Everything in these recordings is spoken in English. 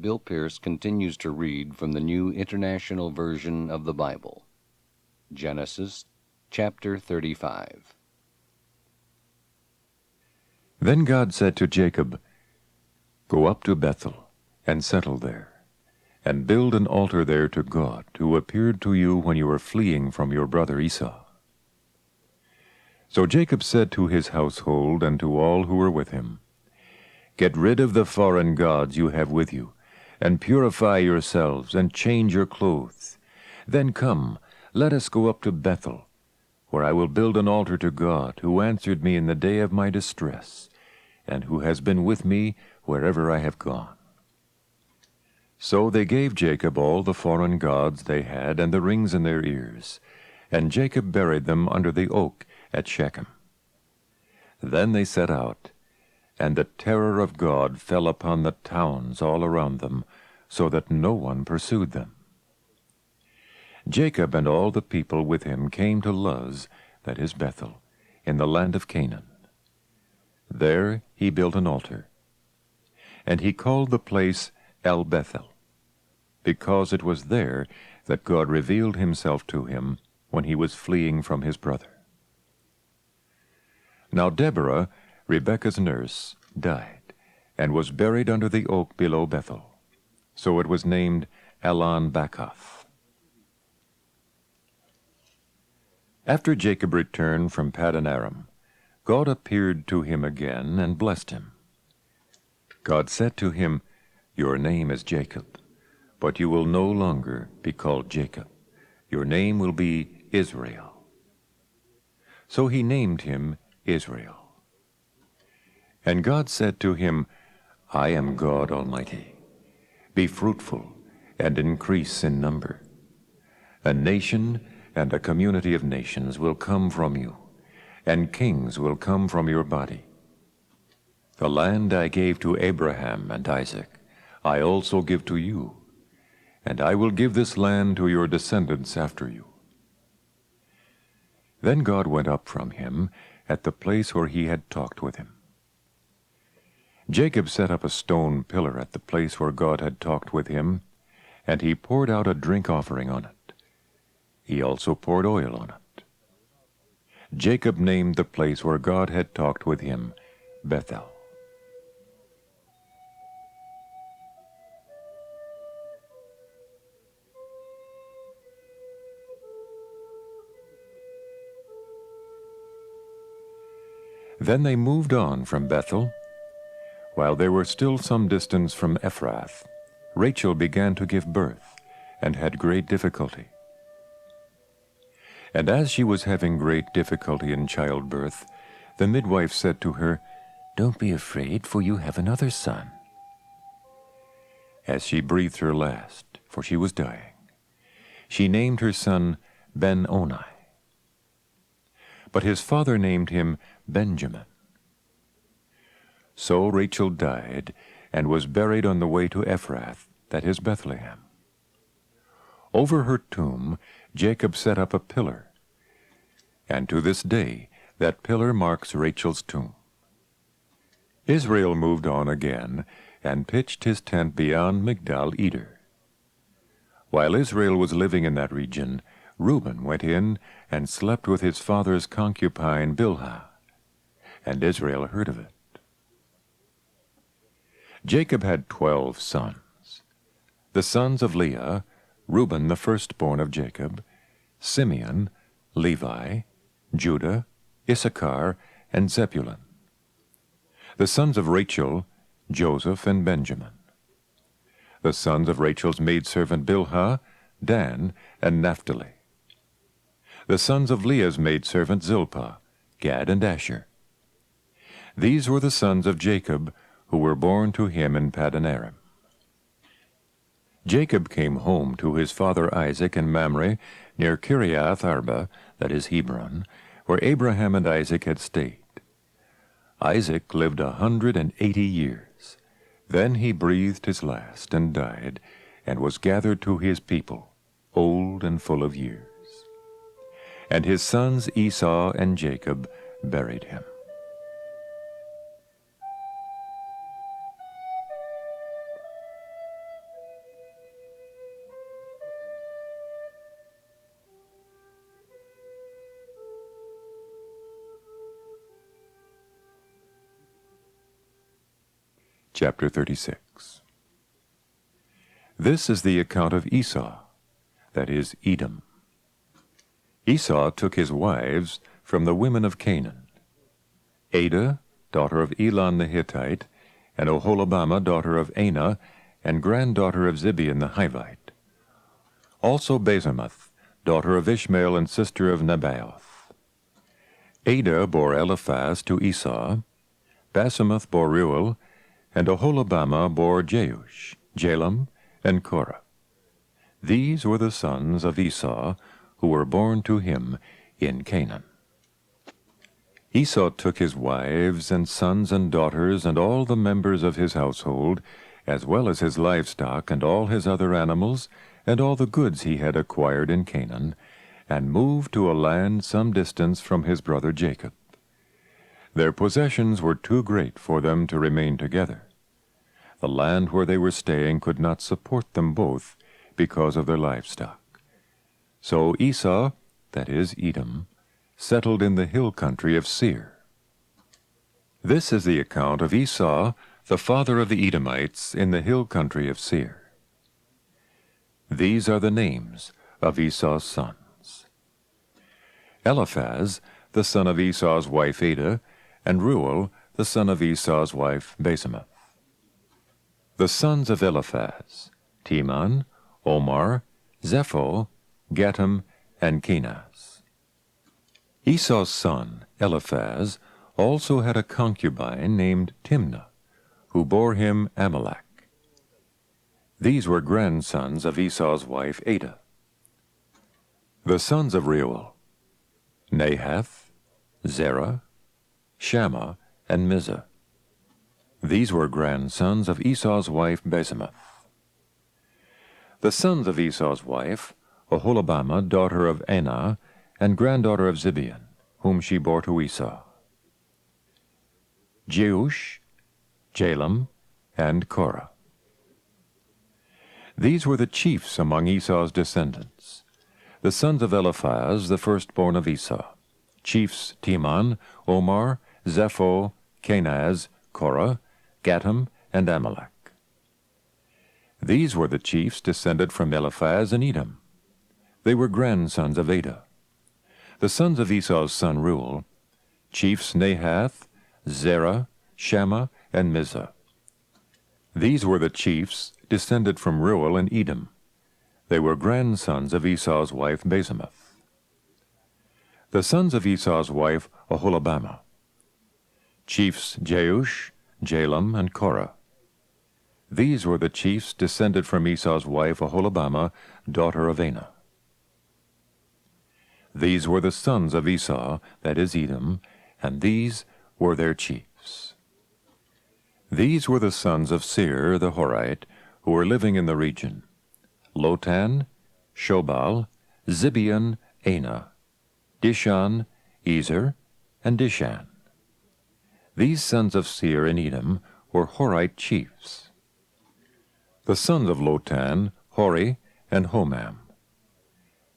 Bill Pearce continues to read from the New International Version of the Bible. Genesis chapter 35. Then God said to Jacob, "Go up to Bethel, and settle there, and build an altar there to God, who appeared to you when you were fleeing from your brother Esau." So Jacob said to his household and to all who were with him, "Get rid of the foreign gods you have with you, and purify yourselves, and change your clothes. Then come, let us go up to Bethel, where I will build an altar to God, who answered me in the day of my distress, and who has been with me wherever I have gone." So they gave Jacob all the foreign gods they had and the rings in their ears, and Jacob buried them under the oak at Shechem. Then they set out, and the terror of God fell upon the towns all around them, so that no one pursued them. Jacob and all the people with him came to Luz, that is Bethel, in the land of Canaan. There he built an altar, and he called the place El Bethel, because it was there that God revealed himself to him when he was fleeing from his brother. Now Deborah, Rebekah's nurse, died, and was buried under the oak below Bethel. So it was named Elon-Bakath. After Jacob returned from Paddan Aram, God appeared to him again and blessed him. God said to him, "Your name is Jacob, but you will no longer be called Jacob. Your name will be Israel." So he named him Israel. And God said to him, "I am God Almighty. Be fruitful and increase in number. A nation and a community of nations will come from you, and kings will come from your body. The land I gave to Abraham and Isaac, I also give to you, and I will give this land to your descendants after you." Then God went up from him at the place where he had talked with him. Jacob set up a stone pillar at the place where God had talked with him, and he poured out a drink offering on it. He also poured oil on it. Jacob named the place where God had talked with him Bethel. Then they moved on from Bethel. While they were still some distance from Ephrath, Rachel began to give birth, and had great difficulty. And as she was having great difficulty in childbirth, the midwife said to her, "Don't be afraid, for you have another son." As she breathed her last, for she was dying, she named her son Ben-Oni. But his father named him Benjamin. So Rachel died, and was buried on the way to Ephrath, that is Bethlehem. Over her tomb Jacob set up a pillar, and to this day that pillar marks Rachel's tomb. Israel moved on again, and pitched his tent beyond Migdal Eder. While Israel was living in that region, Reuben went in and slept with his father's concubine Bilhah, and Israel heard of it. Jacob had 12 sons. The sons of Leah, Reuben the firstborn of Jacob, Simeon, Levi, Judah, Issachar, and Zebulun. The sons of Rachel, Joseph and Benjamin. The sons of Rachel's maidservant Bilhah, Dan and Naphtali. The sons of Leah's maidservant Zilpah, Gad and Asher. These were the sons of Jacob, who were born to him in Paddan Aram. Jacob came home to his father Isaac in Mamre, near Kiriath Arba, that is Hebron, where Abraham and Isaac had stayed. Isaac lived 180 years. Then he breathed his last and died, and was gathered to his people, old and full of years. And his sons Esau and Jacob buried him. chapter 36. This is the account of Esau, that is, Edom. Esau took his wives from the women of Canaan: Adah, daughter of Elon the Hittite, and Oholibamah, daughter of Anah, and granddaughter of Zibeon the Hivite. Also Basemath, daughter of Ishmael and sister of Nebaioth. Adah bore Eliphaz to Esau, Basemath bore Reuel, and Oholibamah bore Jeush, Jalam, and Korah. These were the sons of Esau, who were born to him in Canaan. Esau took his wives and sons and daughters and all the members of his household, as well as his livestock and all his other animals, and all the goods he had acquired in Canaan, and moved to a land some distance from his brother Jacob. Their possessions were too great for them to remain together. The land where they were staying could not support them both because of their livestock. So Esau, that is, Edom, settled in the hill country of Seir. This is the account of Esau, the father of the Edomites, in the hill country of Seir. These are the names of Esau's sons: Eliphaz, the son of Esau's wife Adah, and Reuel, the son of Esau's wife Basemath. The sons of Eliphaz: Teman, Omar, Zepho, Gatam, and Kenaz. Esau's son, Eliphaz, also had a concubine named Timnah, who bore him Amalek. These were grandsons of Esau's wife Adah. The sons of Reuel: Nahath, Zerah, Shammah, and Mizah. These were grandsons of Esau's wife Basemath. The sons of Esau's wife: Oholibamah, daughter of Anah, and granddaughter of Zibeon, whom she bore to Esau: Jeush, Jalam, and Korah. These were the chiefs among Esau's descendants. The sons of Eliphaz, the firstborn of Esau: chiefs Teman, Omar, Zepho, Kenaz, Korah, Gatam, and Amalek. These were the chiefs descended from Eliphaz and Edom. They were grandsons of Adah. The sons of Esau's son Reuel: chiefs Nahath, Zerah, Shammah, and Mizah. These were the chiefs descended from Reuel and Edom. They were grandsons of Esau's wife Basemath. The sons of Esau's wife Oholibamah: chiefs Jeush, Jalam, and Korah. These were the chiefs descended from Esau's wife Oholibamah, daughter of Anah. These were the sons of Esau, that is, Edom, and these were their chiefs. These were the sons of Seir the Horite, who were living in the region: Lotan, Shobal, Zibeon, Anah, Dishan, Ezer, and Dishan. These sons of Seir in Edom were Horite chiefs. The sons of Lotan: Hori and Homam.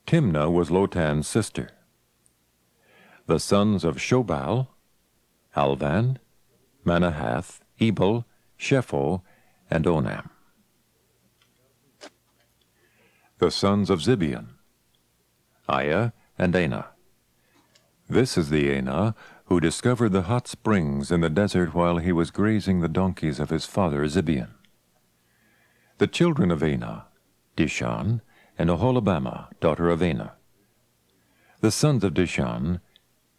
Timnah was Lotan's sister. The sons of Shobal: Alvan, Manahath, Ebal, Shepho, and Onam. The sons of Zibeon: Aiah and Anah. This is the Anah who discovered the hot springs in the desert while he was grazing the donkeys of his father Zibeon. The children of Anah: Dishan and Oholibamah, daughter of Anah. The sons of Dishan: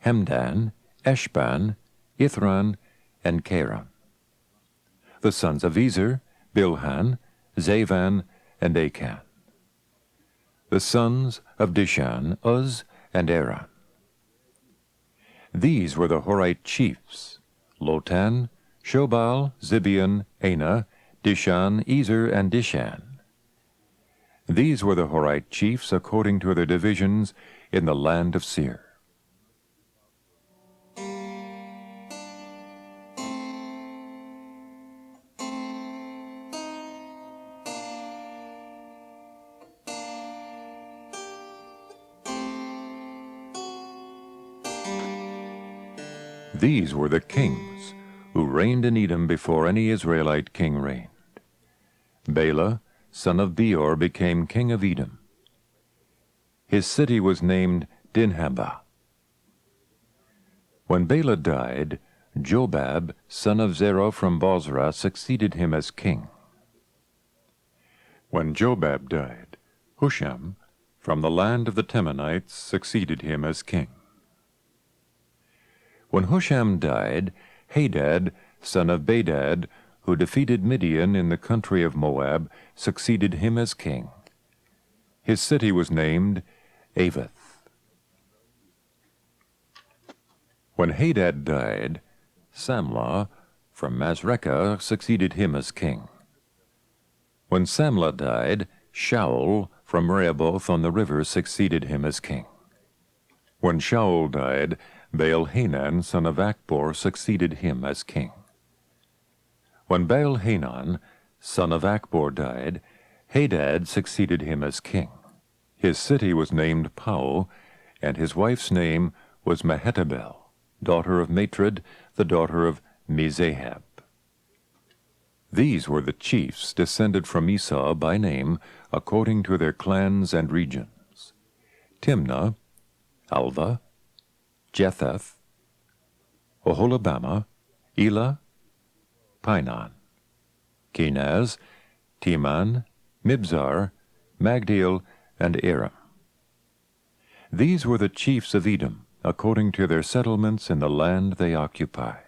Hemdan, Eshban, Ithran, and Keran. The sons of Ezer: Bilhan, Zavan, and Achan. The sons of Dishan: Uz and Aran. These were the Horite chiefs: Lotan, Shobal, Zibeon, Anah, Dishan, Ezer, and Dishan. These were the Horite chiefs according to their divisions in the land of Seir. These were the kings who reigned in Edom before any Israelite king reigned. Bela, son of Beor, became king of Edom. His city was named Dinhabah. When Bela died, Jobab, son of Zerah from Bozrah, succeeded him as king. When Jobab died, Husham, from the land of the Temanites, succeeded him as king. When Husham died, Hadad, son of Bedad, who defeated Midian in the country of Moab, succeeded him as king. His city was named Avith. When Hadad died, Samlah from Masrekah succeeded him as king. When Samlah died, Shaul from Rehoboth on the river succeeded him as king. When Shaul died, Baal-Hanan, son of Akbor, succeeded him as king. When Baal-Hanan, son of Akbor, died, Hadad succeeded him as king. His city was named Pau, and his wife's name was Mehetabel, daughter of Matred, the daughter of Mezahab. These were the chiefs descended from Esau by name, according to their clans and regions: Timnah, Alva, Jethath, Oholibamah, Elah, Pinon, Kenaz, Teman, Mibzar, Magdiel, and Aram. These were the chiefs of Edom, according to their settlements in the land they occupied.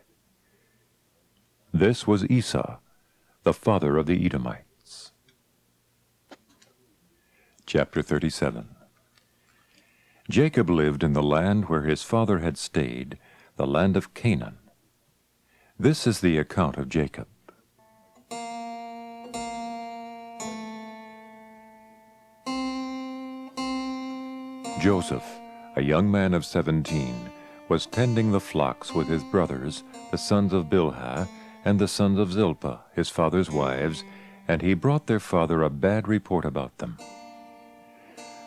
This was Esau, the father of the Edomites. Chapter 37. Jacob lived in the land where his father had stayed, the land of Canaan. This is the account of Jacob. Joseph, a young man of 17, was tending the flocks with his brothers, the sons of Bilhah, and the sons of Zilpah, his father's wives, and he brought their father a bad report about them.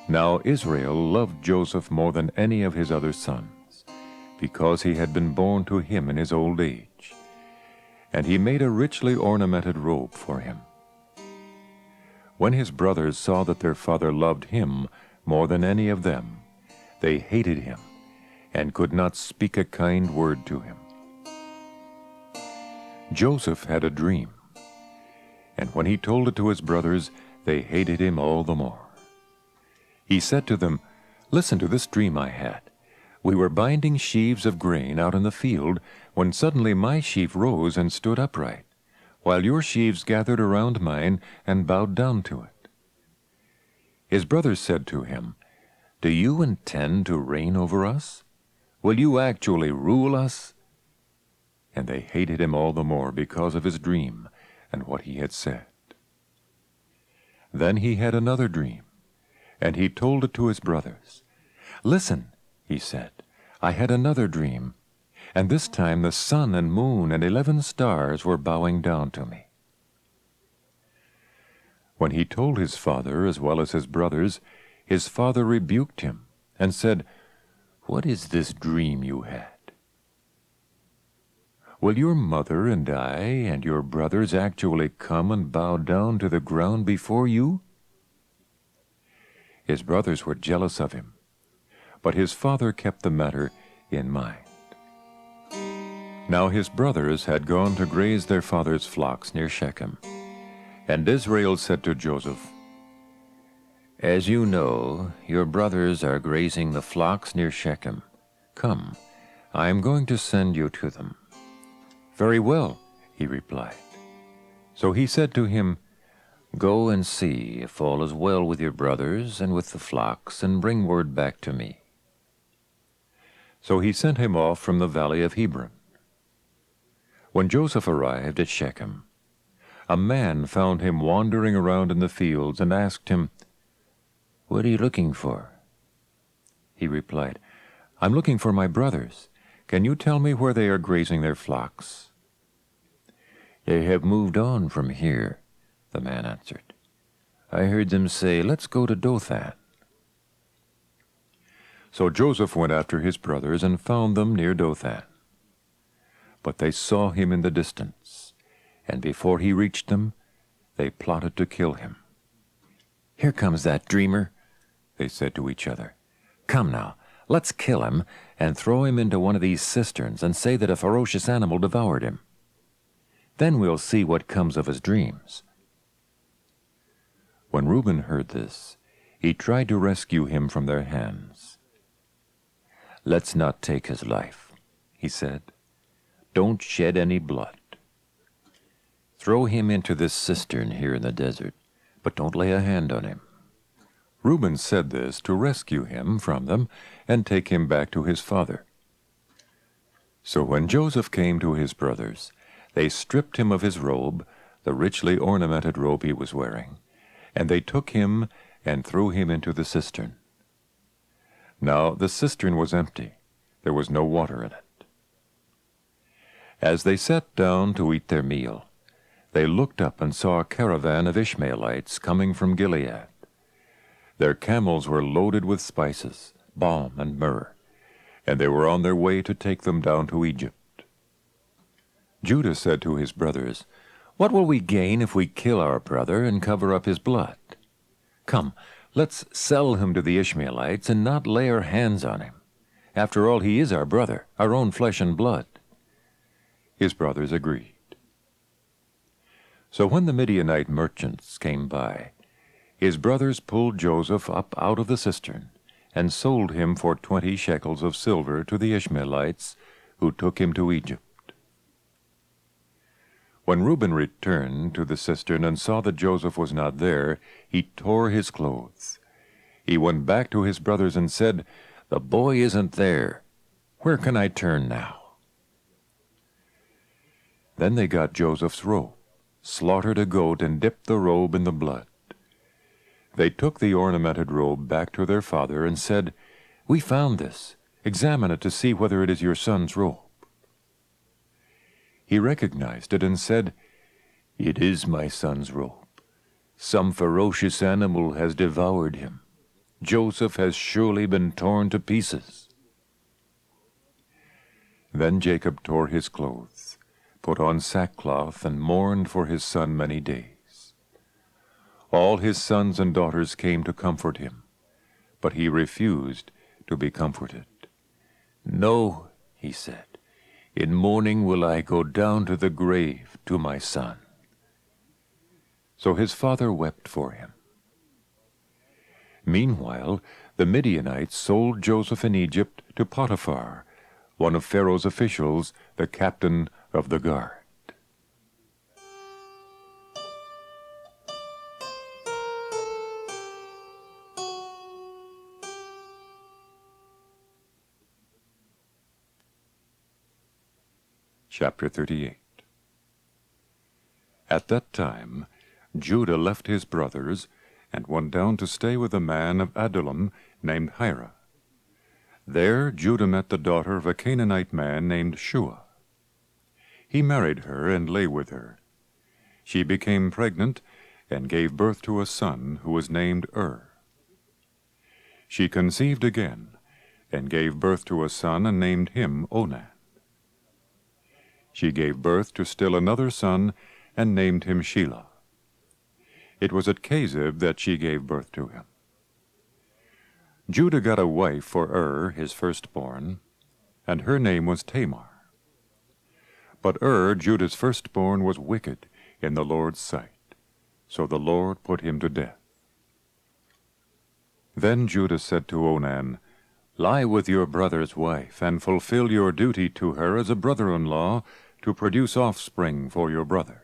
Now Israel loved Joseph more than any of his other sons, because he had been born to him in his old age. And he made a richly ornamented robe for him. When his brothers saw that their father loved him more than any of them, they hated him, and could not speak a kind word to him. Joseph had a dream, and when he told it to his brothers, they hated him all the more. He said to them, "Listen to this dream I had. We were binding sheaves of grain out in the field, when suddenly my sheaf rose and stood upright, while your sheaves gathered around mine and bowed down to it." His brothers said to him, "Do you intend to reign over us? Will you actually rule us?" And they hated him all the more because of his dream and what he had said. Then he had another dream, and he told it to his brothers. "Listen," he said, "I had another dream, and this time the sun and moon and 11 stars were bowing down to me." When he told his father as well as his brothers, his father rebuked him and said, "What is this dream you had? Will your mother and I and your brothers actually come and bow down to the ground before you?" His brothers were jealous of him, but his father kept the matter in mind. Now his brothers had gone to graze their father's flocks near Shechem, and Israel said to Joseph, "As you know, your brothers are grazing the flocks near Shechem. Come, I am going to send you to them." "Very well," he replied. So he said to him, "Go and see if all is well with your brothers and with the flocks, and bring word back to me." So he sent him off from the valley of Hebron. When Joseph arrived at Shechem, a man found him wandering around in the fields and asked him, "What are you looking for?" He replied, "I'm looking for my brothers. Can you tell me where they are grazing their flocks?" "They have moved on from here," the man answered. "I heard them say, 'Let's go to Dothan.'" So Joseph went after his brothers and found them near Dothan. but they saw him in the distance, and before he reached them, they plotted to kill him. "Here comes that dreamer," they said to each other. "Come now, let's kill him and throw him into one of these cisterns and say that a ferocious animal devoured him. Then we'll see what comes of his dreams." When Reuben heard this, he tried to rescue him from their hands. "Let's not take his life," he said. "Don't shed any blood. Throw him into this cistern here in the desert, but don't lay a hand on him." Reuben said this to rescue him from them and take him back to his father. So when Joseph came to his brothers, they stripped him of his robe, the richly ornamented robe he was wearing, and they took him and threw him into the cistern. Now the cistern was empty. There was no water in it. As they sat down to eat their meal, they looked up and saw a caravan of Ishmaelites coming from Gilead. Their camels were loaded with spices, balm, and myrrh, and they were on their way to take them down to Egypt. Judah said to his brothers, "What will we gain if we kill our brother and cover up his blood? Come, let's sell him to the Ishmaelites and not lay our hands on him. After all, he is our brother, our own flesh and blood." His brothers agreed. So when the Midianite merchants came by, his brothers pulled Joseph up out of the cistern and sold him for 20 shekels of silver to the Ishmaelites, who took him to Egypt. When Reuben returned to the cistern and saw that Joseph was not there, he tore his clothes. He went back to his brothers and said, "The boy isn't there. Where can I turn now?" Then they got Joseph's robe, slaughtered a goat, and dipped the robe in the blood. They took the ornamented robe back to their father and said, "We found this. Examine it to see whether it is your son's robe." He recognized it and said, "It is my son's robe. Some ferocious animal has devoured him. Joseph has surely been torn to pieces." Then Jacob tore his clothes, put on sackcloth, and mourned for his son many days. All his sons and daughters came to comfort him, but he refused to be comforted. "No," he said, "in mourning will I go down to the grave to my son." So his father wept for him. Meanwhile, the Midianites sold Joseph in Egypt to Potiphar, one of Pharaoh's officials, the captain of the guard. Chapter 38. At that time Judah left his brothers and went down to stay with a man of Adullam named Hira. There Judah met the daughter of a Canaanite man named Shua. He married her and lay with her. She became pregnant and gave birth to a son who was named She conceived again and gave birth to a son and named him Onan. She gave birth to still another son and named him Shelah. It was at Kezib that she gave birth to him. Judah got a wife for his firstborn, and her name was Tamar. But Judah's firstborn, was wicked in the Lord's sight, so the Lord put him to death. Then Judah said to Onan, "Lie with your brother's wife, and fulfill your duty to her as a brother-in-law, to produce offspring for your brother."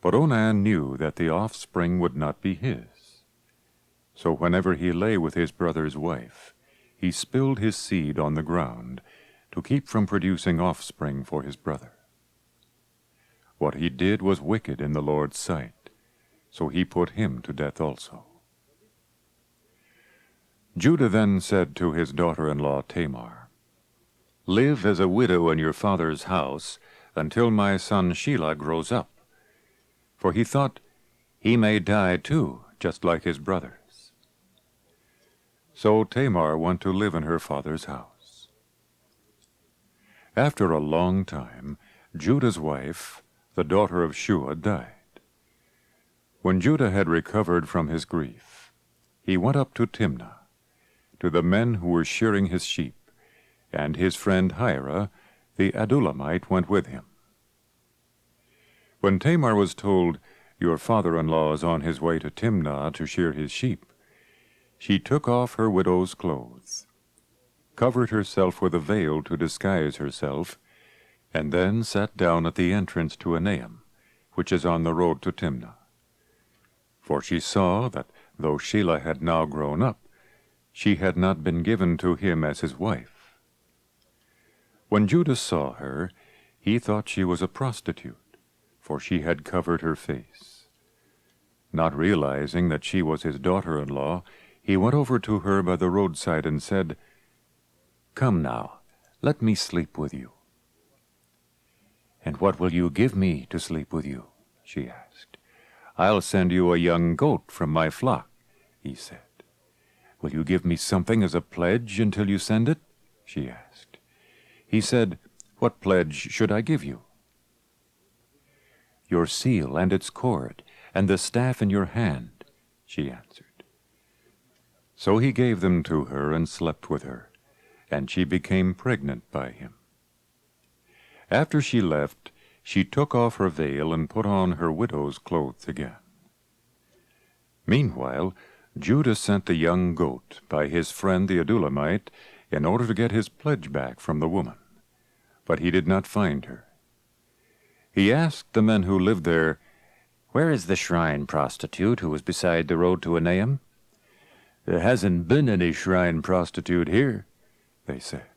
But Onan knew that the offspring would not be his. So whenever he lay with his brother's wife, he spilled his seed on the ground to keep from producing offspring for his brother. What he did was wicked in the Lord's sight, so he put him to death also. Judah then said to his daughter-in-law Tamar, "Live as a widow in your father's house until my son Shelah grows up." For he thought, "He may die too, just like his brothers." So Tamar went to live in her father's house. After a long time, Judah's wife, the daughter of Shua, died. When Judah had recovered from his grief, he went up to Timnah, to the men who were shearing his sheep, and his friend Hira, the Adullamite, went with him. When Tamar was told, "Your father-in-law is on his way to Timnah to shear his sheep," she took off her widow's clothes, covered herself with a veil to disguise herself, and then sat down at the entrance to Enaim, which is on the road to Timnah. For she saw that, though Shelah had now grown up, she had not been given to him as his wife. When Judah saw her, he thought she was a prostitute, for she had covered her face. Not realizing that she was his daughter-in-law, he went over to her by the roadside and said, "Come now, let me sleep with you." "And what will you give me to sleep with you?" she asked. "I'll send you a young goat from my flock," he said. "Will you give me something as a pledge until you send it?" she asked. He said, "What pledge should I give you?" "Your seal and its cord, and the staff in your hand," she answered. So he gave them to her and slept with her, and she became pregnant by him. After she left, she took off her veil and put on her widow's clothes again. Meanwhile, Judah sent the young goat by his friend the Adullamite in order to get his pledge back from the woman, but he did not find her. He asked the men who lived there, "Where is the shrine prostitute who was beside the road to Enaim?" "There hasn't been any shrine prostitute here," they said.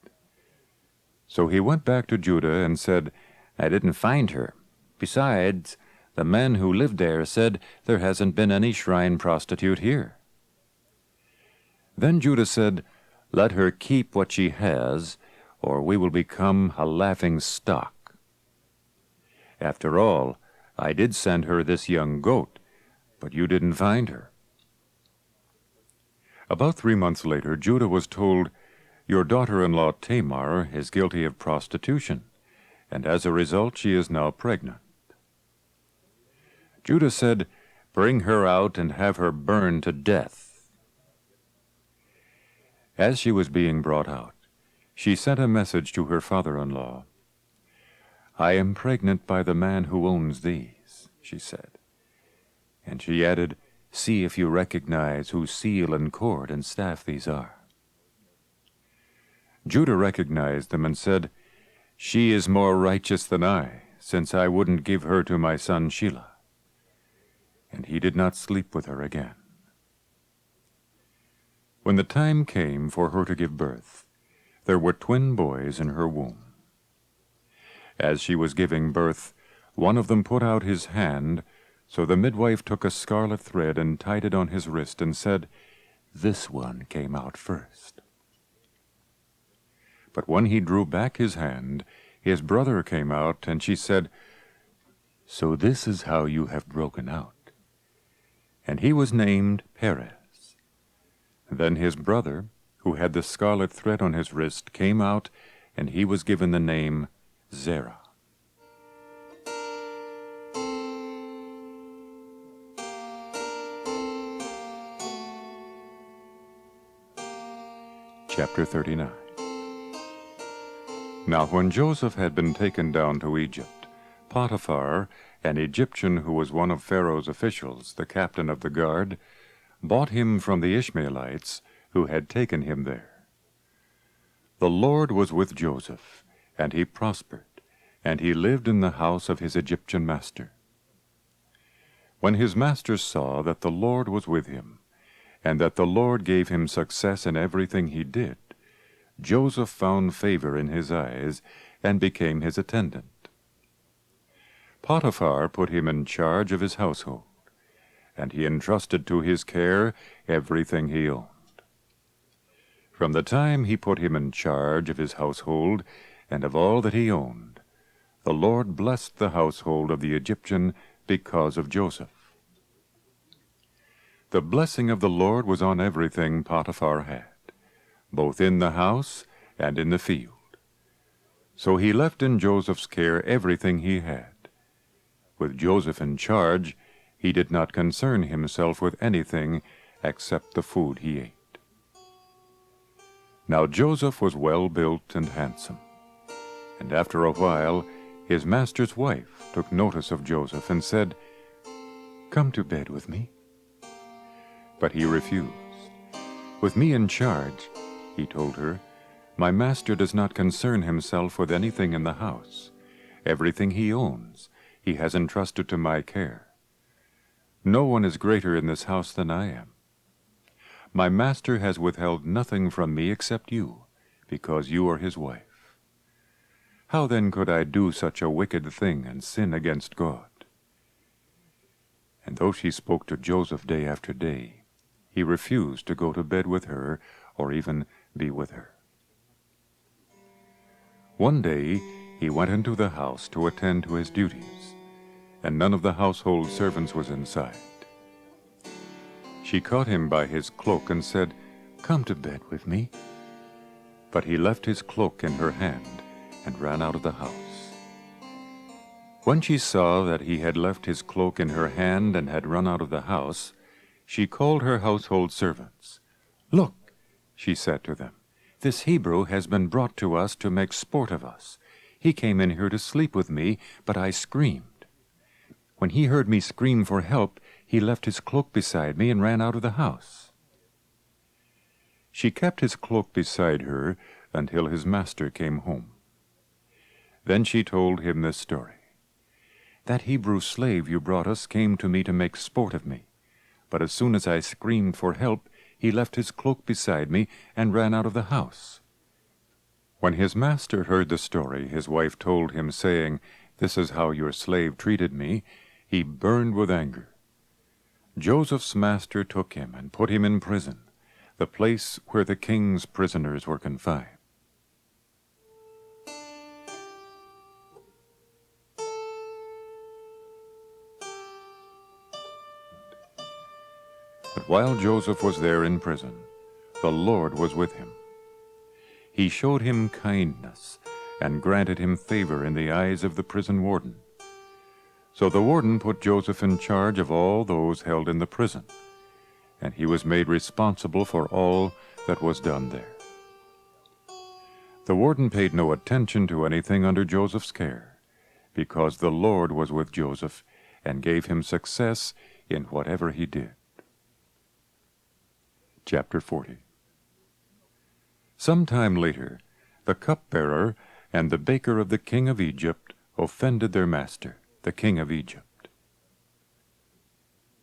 So he went back to Judah and said, "I didn't find her. Besides, the men who lived there said there hasn't been any shrine prostitute here." Then Judah said, "Let her keep what she has, or we will become a laughing stock. After all, I did send her this young goat, but you didn't find her." About 3 months later, Judah was told, "Your daughter-in-law Tamar is guilty of prostitution, and as a result she is now pregnant." Judah said, "Bring her out and have her burned to death." As she was being brought out, she sent a message to her father-in-law. "I am pregnant by the man who owns these," she said. And she added, "See if you recognize whose seal and cord and staff these are." Judah recognized them and said, "She is more righteous than I, since I wouldn't give her to my son Shelah." And he did not sleep with her again. When the time came for her to give birth, there were twin boys in her womb. As she was giving birth, one of them put out his hand, so the midwife took a scarlet thread and tied it on his wrist and said, "This one came out first." But when he drew back his hand, his brother came out, and she said, "So this is how you have broken out." And he was named Perez. Then his brother, who had the scarlet thread on his wrist, came out, and he was given the name Zerah. Chapter 39. Now when Joseph had been taken down to Egypt, Potiphar, an Egyptian who was one of Pharaoh's officials, the captain of the guard, bought him from the Ishmaelites who had taken him there. The Lord was with Joseph, and he prospered, and he lived in the house of his Egyptian master. When his master saw that the Lord was with him, and that the Lord gave him success in everything he did, Joseph found favor in his eyes and became his attendant. Potiphar put him in charge of his household, and he entrusted to his care everything he owned. From the time he put him in charge of his household and of all that he owned, the Lord blessed the household of the Egyptian because of Joseph. The blessing of the Lord was on everything Potiphar had, both in the house and in the field. So he left in Joseph's care everything he had. With Joseph in charge, he did not concern himself with anything except the food he ate. Now Joseph was well built and handsome, and after a while his master's wife took notice of Joseph and said, "Come to bed with me." But he refused. "With me in charge," he told her, "my master does not concern himself with anything in the house. Everything he owns he has entrusted to my care. No one is greater in this house than I am. My master has withheld nothing from me except you, because you are his wife. How then could I do such a wicked thing and sin against God?" And though she spoke to Joseph day after day, he refused to go to bed with her or even be with her. One day he went into the house to attend to his duties, and none of the household servants was inside. She caught him by his cloak and said, "Come to bed with me." But he left his cloak in her hand and ran out of the house. When she saw that he had left his cloak in her hand and had run out of the house, she called her household servants. "Look," she said to them, "this Hebrew has been brought to us to make sport of us. He came in here to sleep with me, but I screamed. When he heard me scream for help, he left his cloak beside me and ran out of the house." She kept his cloak beside her until his master came home. Then she told him this story. "That Hebrew slave you brought us came to me to make sport of me, but as soon as I screamed for help, he left his cloak beside me and ran out of the house." When his master heard the story his wife told him, saying, "This is how your slave treated me," he burned with anger. Joseph's master took him and put him in prison, the place where the king's prisoners were confined. But while Joseph was there in prison, the Lord was with him. He showed him kindness and granted him favor in the eyes of the prison warden. So the warden put Joseph in charge of all those held in the prison, and he was made responsible for all that was done there. The warden paid no attention to anything under Joseph's care, because the Lord was with Joseph and gave him success in whatever he did. Chapter 40. Some time later, the cupbearer and the baker of the king of Egypt offended their master, the king of Egypt.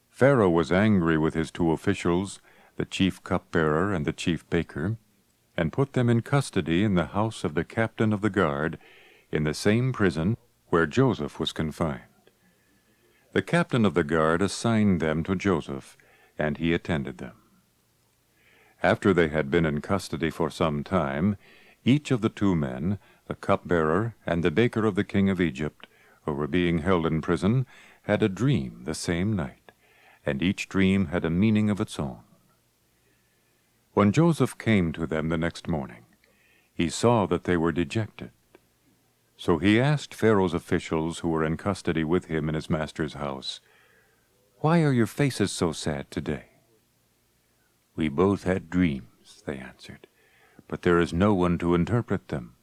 Pharaoh was angry with his two officials, the chief cupbearer and the chief baker, and put them in custody in the house of the captain of the guard, in the same prison where Joseph was confined. The captain of the guard assigned them to Joseph, and he attended them. After they had been in custody for some time, each of the two men, the cupbearer and the baker of the king of Egypt, who were being held in prison, had a dream the same night, and each dream had a meaning of its own. When Joseph came to them the next morning, he saw that they were dejected. So he asked Pharaoh's officials who were in custody with him in his master's house, "Why are your faces so sad today?" "We both had dreams," they answered, "but there is no one to interpret them."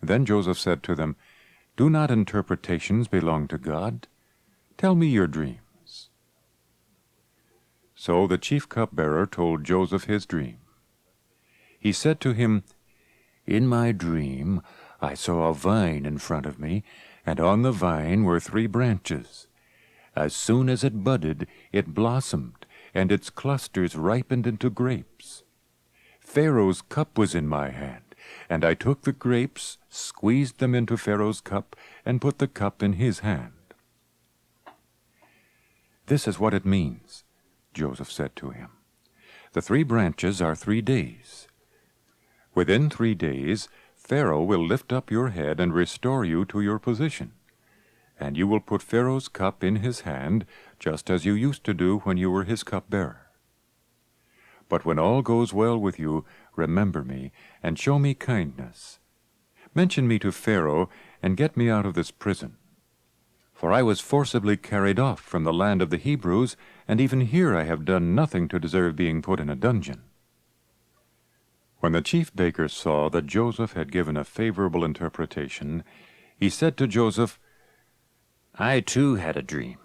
Then Joseph said to them, "Do not interpretations belong to God? Tell me your dreams." So the chief cupbearer told Joseph his dream. He said to him, "In my dream I saw a vine in front of me, and on the vine were 3 branches. As soon as it budded, it blossomed, and its clusters ripened into grapes. Pharaoh's cup was in my hand, and I took the grapes, squeezed them into Pharaoh's cup, and put the cup in his hand." "This is what it means," Joseph said to him. "The 3 branches are 3 days. Within 3 days, Pharaoh will lift up your head and restore you to your position, and you will put Pharaoh's cup in his hand, just as you used to do when you were his cupbearer. But when all goes well with you, remember me and show me kindness. Mention me to Pharaoh, and get me out of this prison. For I was forcibly carried off from the land of the Hebrews, and even here I have done nothing to deserve being put in a dungeon." When the chief baker saw that Joseph had given a favorable interpretation, he said to Joseph, "I too had a dream.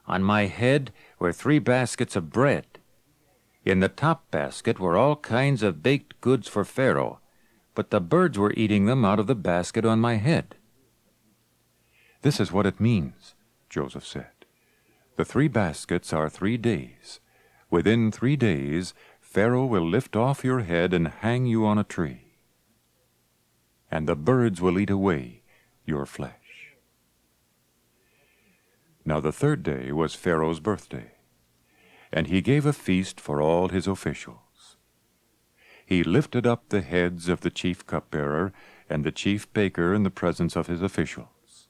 On my head were 3 baskets of bread. In the top basket were all kinds of baked goods for Pharaoh, but the birds were eating them out of the basket on my head." "This is what it means," Joseph said. "The 3 baskets are 3 days. Within 3 days, Pharaoh will lift off your head and hang you on a tree. And the birds will eat away your flesh." Now the 3rd day was Pharaoh's birthday, and he gave a feast for all his officials. He lifted up the heads of the chief cupbearer and the chief baker in the presence of his officials.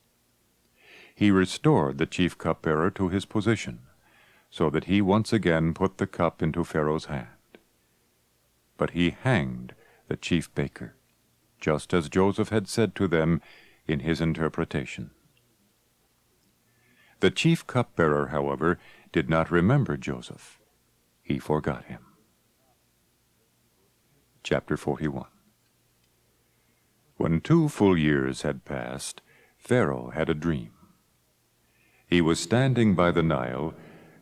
He restored the chief cupbearer to his position, so that he once again put the cup into Pharaoh's hand. But he hanged the chief baker, just as Joseph had said to them in his interpretation. The chief cupbearer, however, did not remember Joseph. He forgot him. Chapter 41. When 2 full years had passed, Pharaoh had a dream. He was standing by the Nile,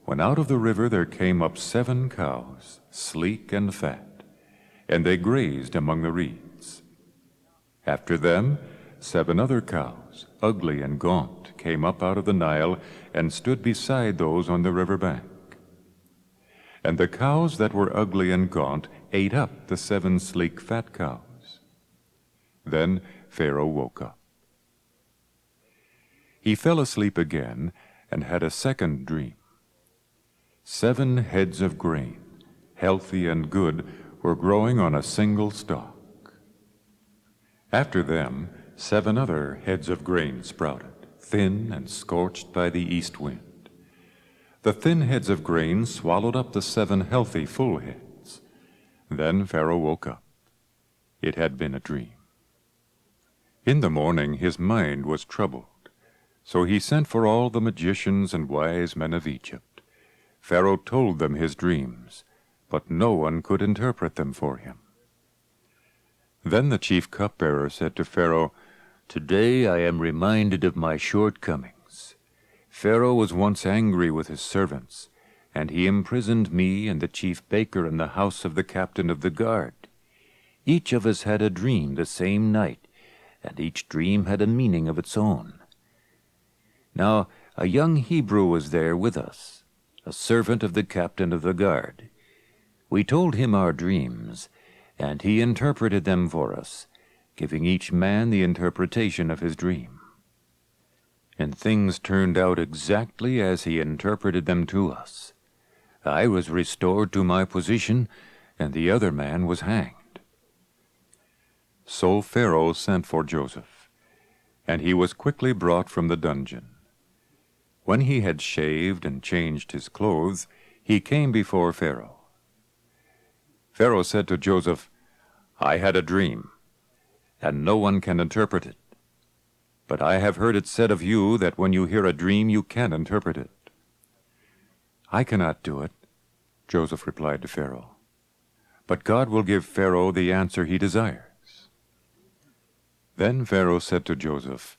when out of the river there came up 7 cows, sleek and fat, and they grazed among the reeds. After them 7 other cows, ugly and gaunt, came up out of the Nile and stood beside those on the river bank. And the cows that were ugly and gaunt ate up the 7 sleek fat cows. Then Pharaoh woke up. He fell asleep again and had a second dream. 7 heads of grain, healthy and good, were growing on a single stalk. After them 7 other heads of grain sprouted, thin and scorched by the east wind. The thin heads of grain swallowed up the 7 healthy full heads. Then Pharaoh woke up. It had been a dream. In the morning his mind was troubled, so he sent for all the magicians and wise men of Egypt. Pharaoh told them his dreams, but no one could interpret them for him. Then the chief cupbearer said to Pharaoh, "Today I am reminded of my shortcomings. Pharaoh was once angry with his servants, and he imprisoned me and the chief baker in the house of the captain of the guard. Each of us had a dream the same night, and each dream had a meaning of its own. Now a young Hebrew was there with us, a servant of the captain of the guard. We told him our dreams, and he interpreted them for us, giving each man the interpretation of his dream. And things turned out exactly as he interpreted them to us. I was restored to my position, and the other man was hanged." So Pharaoh sent for Joseph, and he was quickly brought from the dungeon. When he had shaved and changed his clothes, he came before Pharaoh. Pharaoh said to Joseph, "I had a dream, and no one can interpret it. But I have heard it said of you that when you hear a dream you can interpret it." "I cannot do it," Joseph replied to Pharaoh. "But God will give Pharaoh the answer he desires." Then Pharaoh said to Joseph,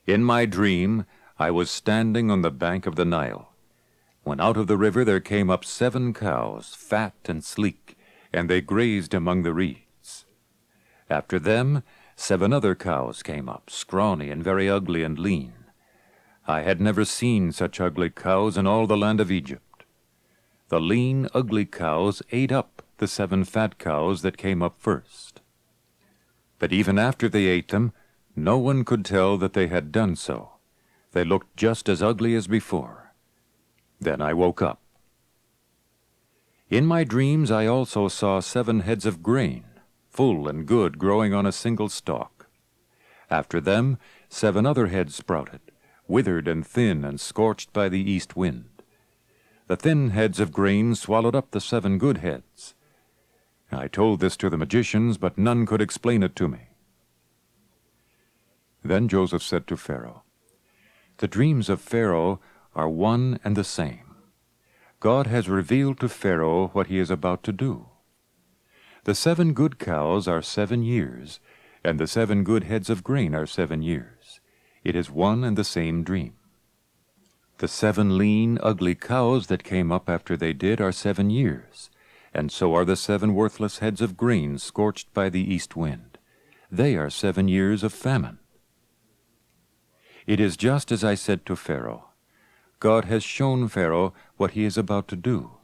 "In my dream I was standing on the bank of the Nile, when out of the river there came up 7 cows, fat and sleek, and they grazed among the reeds. After them 7 other cows came up, scrawny and very ugly and lean. I had never seen such ugly cows in all the land of Egypt. The lean, ugly cows ate up the 7 fat cows that came up first. But even after they ate them, no one could tell that they had done so. They looked just as ugly as before. Then I woke up. In my dreams I also saw 7 heads of grain, full and good, growing on a single stalk. After them 7 other heads sprouted, withered and thin and scorched by the east wind. The thin heads of grain swallowed up the 7 good heads. I told this to the magicians, but none could explain it to me." Then Joseph said to Pharaoh, "The dreams of Pharaoh are one and the same. God has revealed to Pharaoh what he is about to do. The 7 good cows are 7 years, and the 7 good heads of grain are 7 years. It is one and the same dream. The 7 lean, ugly cows that came up after they did are 7 years, and so are the 7 worthless heads of grain scorched by the east wind. They are 7 years of famine. It is just as I said to Pharaoh. God has shown Pharaoh what he is about to do.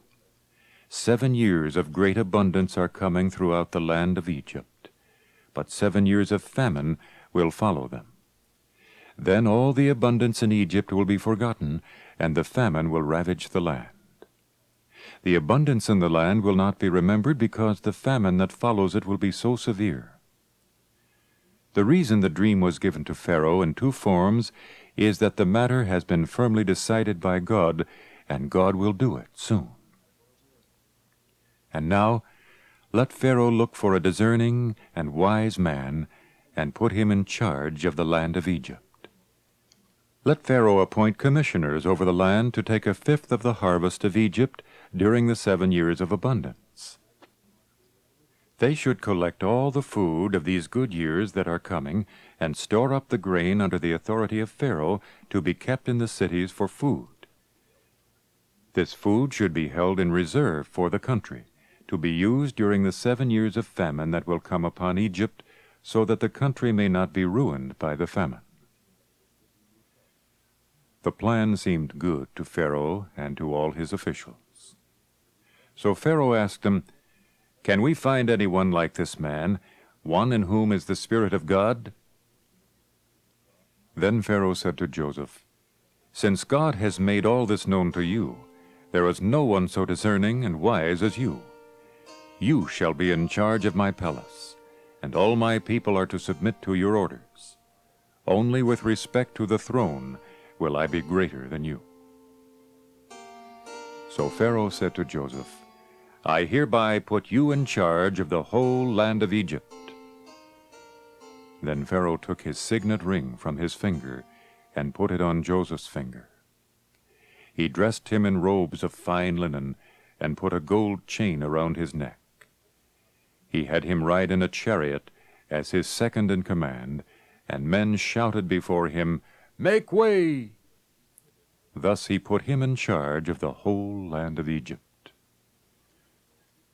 7 years of great abundance are coming throughout the land of Egypt, but 7 years of famine will follow them. Then all the abundance in Egypt will be forgotten, and the famine will ravage the land. The abundance in the land will not be remembered because the famine that follows it will be so severe. The reason the dream was given to Pharaoh in 2 forms is that the matter has been firmly decided by God, and God will do it soon. And now, let Pharaoh look for a discerning and wise man, and put him in charge of the land of Egypt. Let Pharaoh appoint commissioners over the land to take 1/5 of the harvest of Egypt during the 7 years of abundance. They should collect all the food of these good years that are coming, and store up the grain under the authority of Pharaoh to be kept in the cities for food. This food should be held in reserve for the country, to be used during the 7 years of famine that will come upon Egypt, so that the country may not be ruined by the famine. The plan seemed good to Pharaoh and to all his officials. So Pharaoh asked them, "Can we find anyone like this man, one in whom is the Spirit of God?" Then Pharaoh said to Joseph, "Since God has made all this known to you, there is no one so discerning and wise as you. You shall be in charge of my palace, and all my people are to submit to your orders. Only with respect to the throne will I be greater than you." So Pharaoh said to Joseph, "I hereby put you in charge of the whole land of Egypt." Then Pharaoh took his signet ring from his finger and put it on Joseph's finger. He dressed him in robes of fine linen and put a gold chain around his neck. He had him ride in a chariot as his second in command, and men shouted before him, "Make way!" Thus he put him in charge of the whole land of Egypt.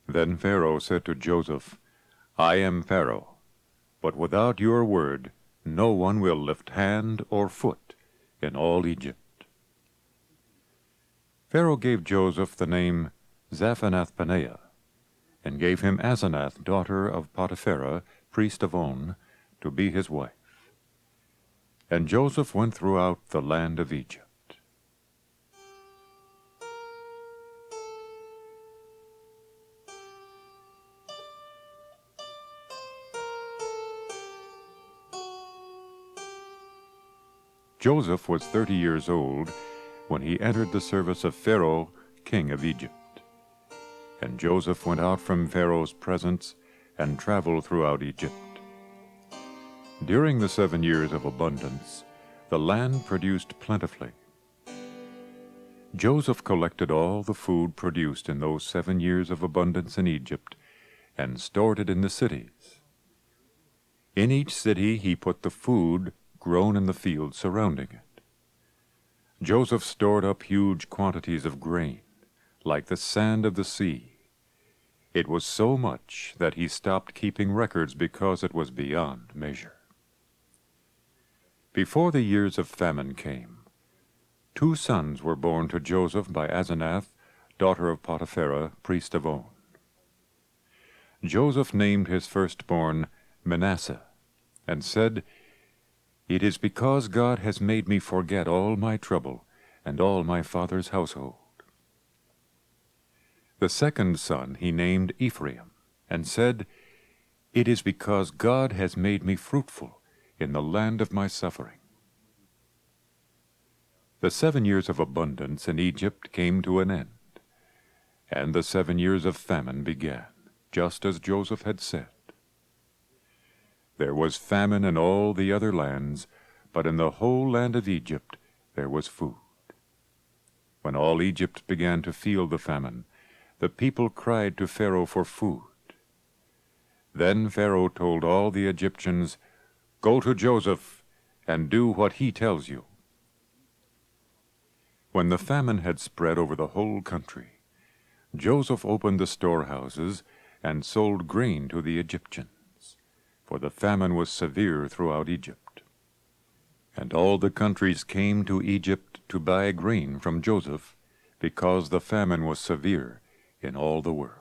Then Pharaoh said to Joseph, "I am Pharaoh, but without your word no one will lift hand or foot in all Egypt." Pharaoh gave Joseph the name Zaphenath-Paneah, and gave him Asenath, daughter of Potipherah, priest of On, to be his wife. And Joseph went throughout the land of Egypt. Joseph was 30 years old when he entered the service of Pharaoh, king of Egypt. And Joseph went out from Pharaoh's presence and traveled throughout Egypt. During the 7 years of abundance, the land produced plentifully. Joseph collected all the food produced in those 7 years of abundance in Egypt and stored it in the cities. In each city he put the food grown in the fields surrounding it. Joseph stored up huge quantities of grain, like the sand of the sea. It was so much that he stopped keeping records because it was beyond measure. Before the years of famine came, 2 sons were born to Joseph by Asenath, daughter of Potipherah, priest of On. Joseph named his firstborn Manasseh, and said, "It is because God has made me forget all my trouble and all my father's household." The second son he named Ephraim, and said, "It is because God has made me fruitful in the land of my suffering." The 7 years of abundance in Egypt came to an end, and the 7 years of famine began, just as Joseph had said. There was famine in all the other lands, but in the whole land of Egypt there was food. When all Egypt began to feel the famine, the people cried to Pharaoh for food. Then Pharaoh told all the Egyptians, "Go to Joseph and do what he tells you." When the famine had spread over the whole country, Joseph opened the storehouses and sold grain to the Egyptians, for the famine was severe throughout Egypt. And all the countries came to Egypt to buy grain from Joseph, because the famine was severe in all the world.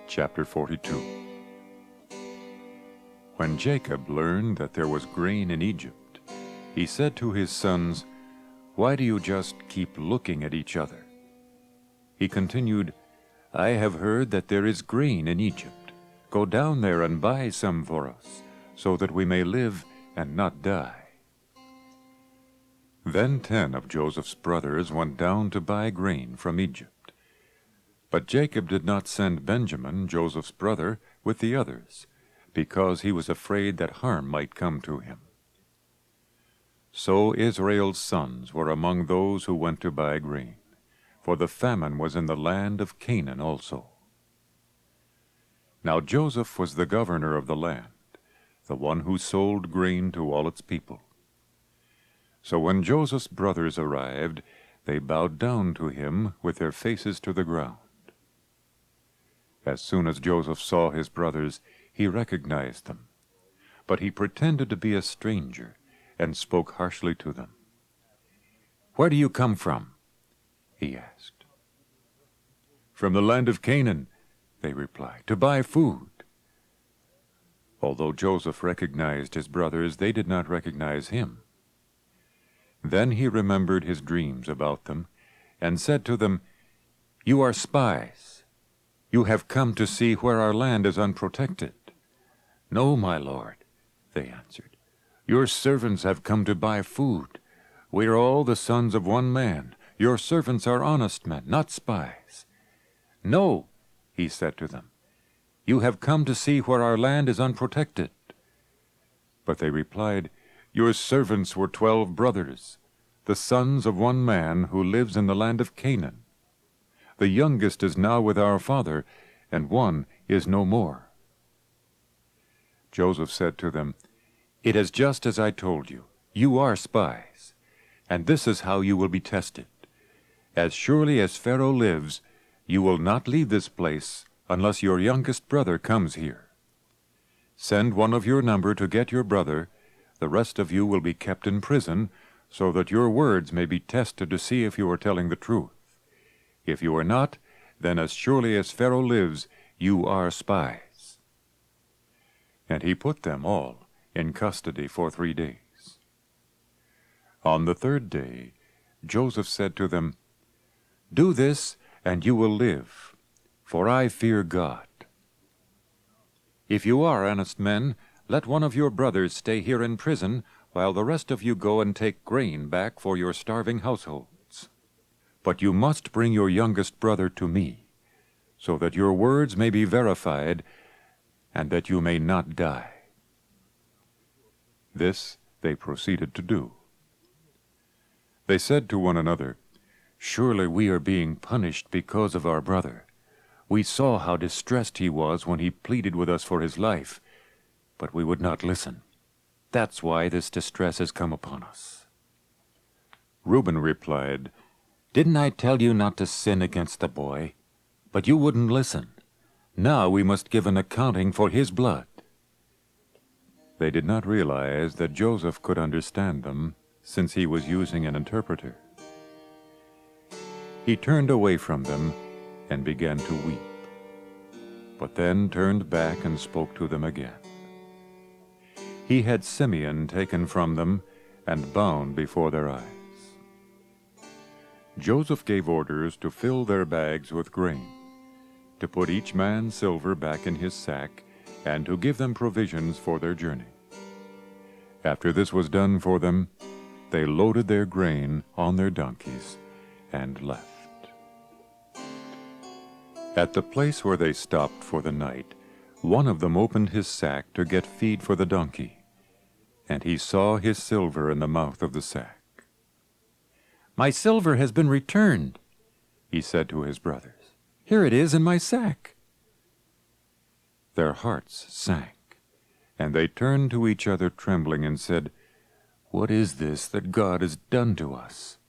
Chapter 42. When Jacob learned that there was grain in Egypt, he said to his sons, "Why do you just keep looking at each other?" He continued, "I have heard that there is grain in Egypt. Go down there and buy some for us, so that we may live and not die." Then 10 of Joseph's brothers went down to buy grain from Egypt. But Jacob did not send Benjamin, Joseph's brother, with the others, because he was afraid that harm might come to him. So Israel's sons were among those who went to buy grain, for the famine was in the land of Canaan also. Now Joseph was the governor of the land, the one who sold grain to all its people. So when Joseph's brothers arrived, they bowed down to him with their faces to the ground. As soon as Joseph saw his brothers, he recognized them. But he pretended to be a stranger and spoke harshly to them. "Where do you come from?" he asked. "From the land of Canaan," they replied, "to buy food." Although Joseph recognized his brothers, they did not recognize him. Then he remembered his dreams about them and said to them, "You are spies. You have come to see where our land is unprotected." "No, my lord," they answered. "Your servants have come to buy food. We are all the sons of one man. Your servants are honest men, not spies." "No," he said to them. "You have come to see where our land is unprotected." But they replied, "Your servants were 12 brothers, the sons of one man who lives in the land of Canaan. The youngest is now with our father, and one is no more." Joseph said to them, "It is just as I told you. You are spies, and this is how you will be tested. As surely as Pharaoh lives, you will not leave this place unless your youngest brother comes here. Send one of your number to get your brother. The rest of you will be kept in prison, so that your words may be tested to see if you are telling the truth. If you are not, then as surely as Pharaoh lives, you are spies." And he put them all in custody for 3 days. On the 3rd day, Joseph said to them, "Do this, and you will live, for I fear God. If you are honest men, let one of your brothers stay here in prison, while the rest of you go and take grain back for your starving households. But you must bring your youngest brother to me, so that your words may be verified, and that you may not die." This they proceeded to do. They said to one another, "Surely we are being punished because of our brother. We saw how distressed he was when he pleaded with us for his life, but we would not listen. That's why this distress has come upon us." Reuben replied, "Didn't I tell you not to sin against the boy? But you wouldn't listen. Now we must give an accounting for his blood." They did not realize that Joseph could understand them, since he was using an interpreter. He turned away from them and began to weep, but then turned back and spoke to them again. He had Simeon taken from them and bound before their eyes. Joseph gave orders to fill their bags with grain, to put each man's silver back in his sack, and to give them provisions for their journey. After this was done for them, they loaded their grain on their donkeys and left. At the place where they stopped for the night, one of them opened his sack to get feed for the donkey, and he saw his silver in the mouth of the sack. "My silver has been returned," he said to his brothers. "Here it is in my sack." Their hearts sank, and they turned to each other trembling and said, "What is this that God has done to us?